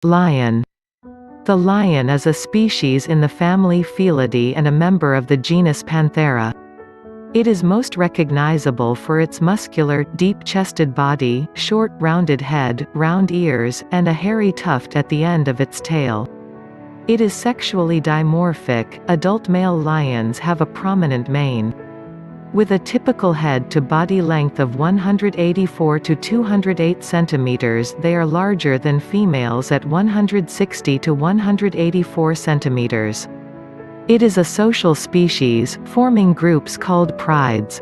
Lion. The lion is a species in the family Felidae and a member of the genus Panthera. It is most recognizable for its muscular, deep-chested body, short, rounded head, round ears, and a hairy tuft at the end of its tail. It is sexually dimorphic. Adult male lions have a prominent mane. With a typical head-to-body length of 184 to 208 cm, they are larger than females at 160 to 184 cm. It is a social species, forming groups called prides.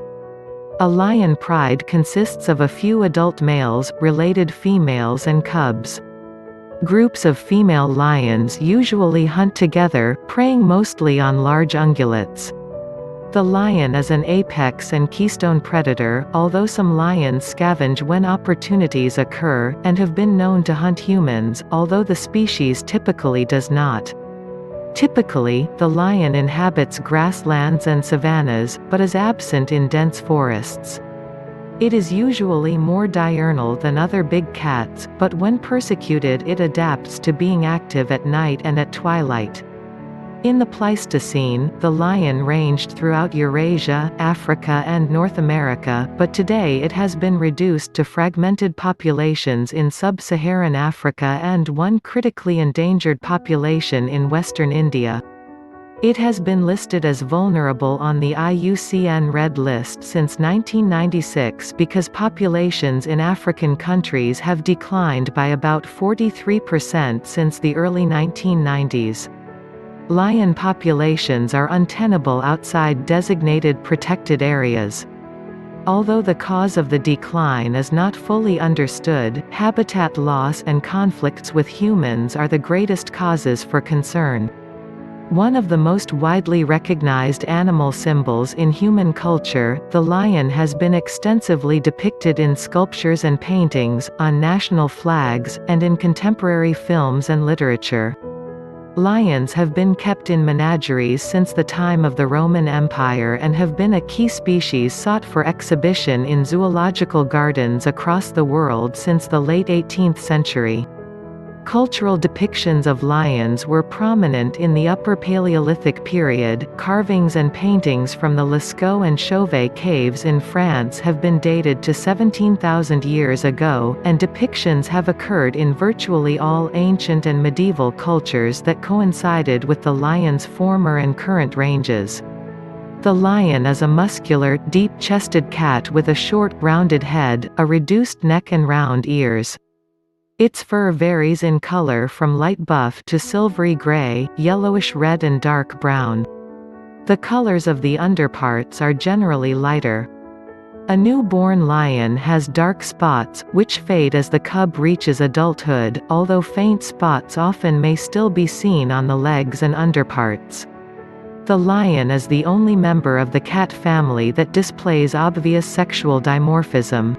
A lion pride consists of a few adult males, related females and cubs. Groups of female lions usually hunt together, preying mostly on large ungulates. The lion is an apex and keystone predator, although some lions scavenge when opportunities occur, and have been known to hunt humans, although the species typically does not. Typically, the lion inhabits grasslands and savannas, but is absent in dense forests. It is usually more diurnal than other big cats, but when persecuted it adapts to being active at night and at twilight. In the Pleistocene, the lion ranged throughout Eurasia, Africa and North America, but today it has been reduced to fragmented populations in sub-Saharan Africa and one critically endangered population in western India. It has been listed as vulnerable on the IUCN Red List since 1996 because populations in African countries have declined by about 43% since the early 1990s. Lion populations are untenable outside designated protected areas. Although the cause of the decline is not fully understood, habitat loss and conflicts with humans are the greatest causes for concern. One of the most widely recognized animal symbols in human culture, the lion has been extensively depicted in sculptures and paintings, on national flags, and in contemporary films and literature. Lions have been kept in menageries since the time of the Roman Empire and have been a key species sought for exhibition in zoological gardens across the world since the late 18th century. Cultural depictions of lions were prominent in the Upper Paleolithic period. Carvings and paintings from the Lascaux and Chauvet caves in France have been dated to 17,000 years ago, and depictions have occurred in virtually all ancient and medieval cultures that coincided with the lion's former and current ranges. The lion is a muscular, deep-chested cat with a short, rounded head, a reduced neck and round ears. Its fur varies in color from light buff to silvery gray, yellowish red and dark brown. The colors of the underparts are generally lighter. A newborn lion has dark spots, which fade as the cub reaches adulthood, although faint spots often may still be seen on the legs and underparts. The lion is the only member of the cat family that displays obvious sexual dimorphism.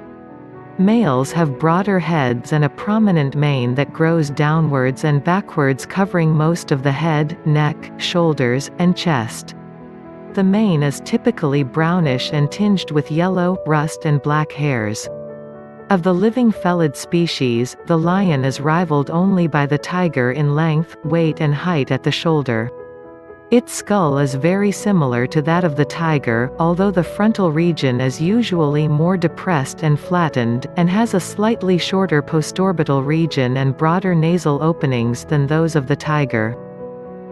Males have broader heads and a prominent mane that grows downwards and backwards covering most of the head, neck, shoulders, and chest. The mane is typically brownish and tinged with yellow, rust and black hairs. Of the living felid species, the lion is rivaled only by the tiger in length, weight and height at the shoulder. Its skull is very similar to that of the tiger, although the frontal region is usually more depressed and flattened, and has a slightly shorter postorbital region and broader nasal openings than those of the tiger.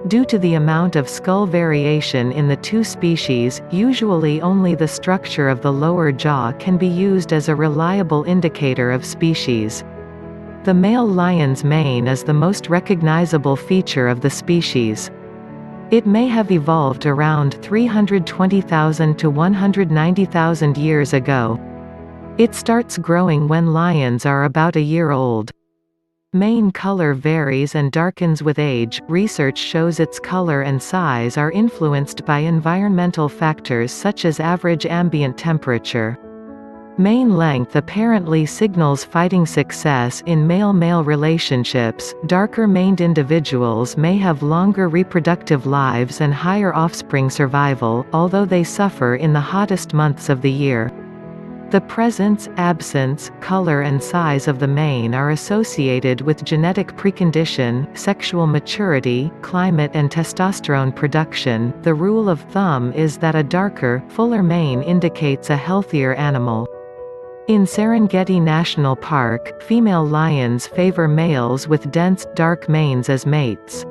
Due to the amount of skull variation in the two species, usually only the structure of the lower jaw can be used as a reliable indicator of species. The male lion's mane is the most recognizable feature of the species. It may have evolved around 320,000 to 190,000 years ago. It starts growing when lions are about a year old. Mane color varies and darkens with age. Research shows its color and size are influenced by environmental factors such as average ambient temperature. Mane length apparently signals fighting success in male-male relationships. Darker-maned individuals may have longer reproductive lives and higher offspring survival, although they suffer in the hottest months of the year. The presence, absence, color and size of the mane are associated with genetic precondition, sexual maturity, climate and testosterone production. The rule of thumb is that a darker, fuller mane indicates a healthier animal. In Serengeti National Park, female lions favor males with dense, dark manes as mates.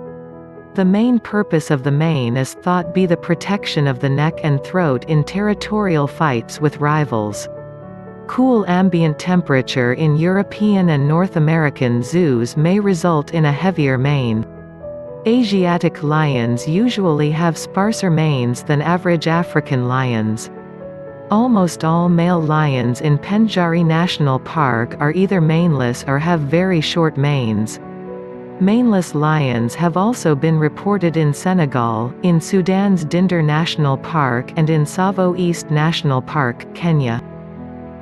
The main purpose of the mane is thought be the protection of the neck and throat in territorial fights with rivals. Cool ambient temperature in European and North American zoos may result in a heavier mane. Asiatic lions usually have sparser manes than average African lions. Almost all male lions in Penjari National Park are either maneless or have very short manes. Maneless lions have also been reported in Senegal, in Sudan's Dinder National Park and in Tsavo East National Park, Kenya.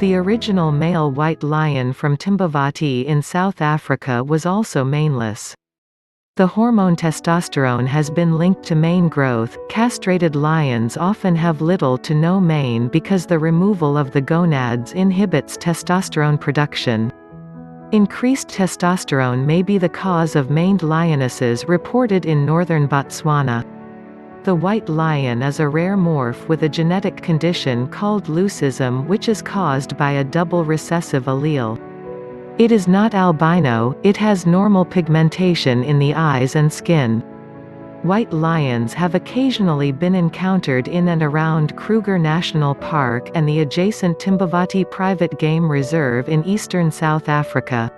The original male white lion from Timbavati in South Africa was also maneless. The hormone testosterone has been linked to mane growth. Castrated lions often have little to no mane because the removal of the gonads inhibits testosterone production. Increased testosterone may be the cause of maned lionesses reported in northern Botswana. The white lion is a rare morph with a genetic condition called leucism, which is caused by a double recessive allele. It is not albino, it has normal pigmentation in the eyes and skin. White lions have occasionally been encountered in and around Kruger National Park and the adjacent Timbavati Private Game Reserve in eastern South Africa.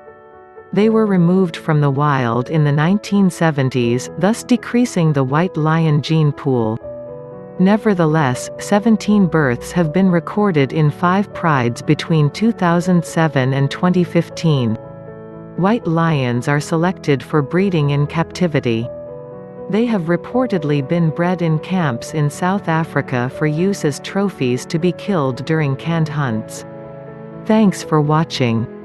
They were removed from the wild in the 1970s, thus decreasing the white lion gene pool. Nevertheless, 17 births have been recorded in 5 prides between 2007 and 2015. White lions are selected for breeding in captivity. They have reportedly been bred in camps in South Africa for use as trophies to be killed during canned hunts. Thanks for watching.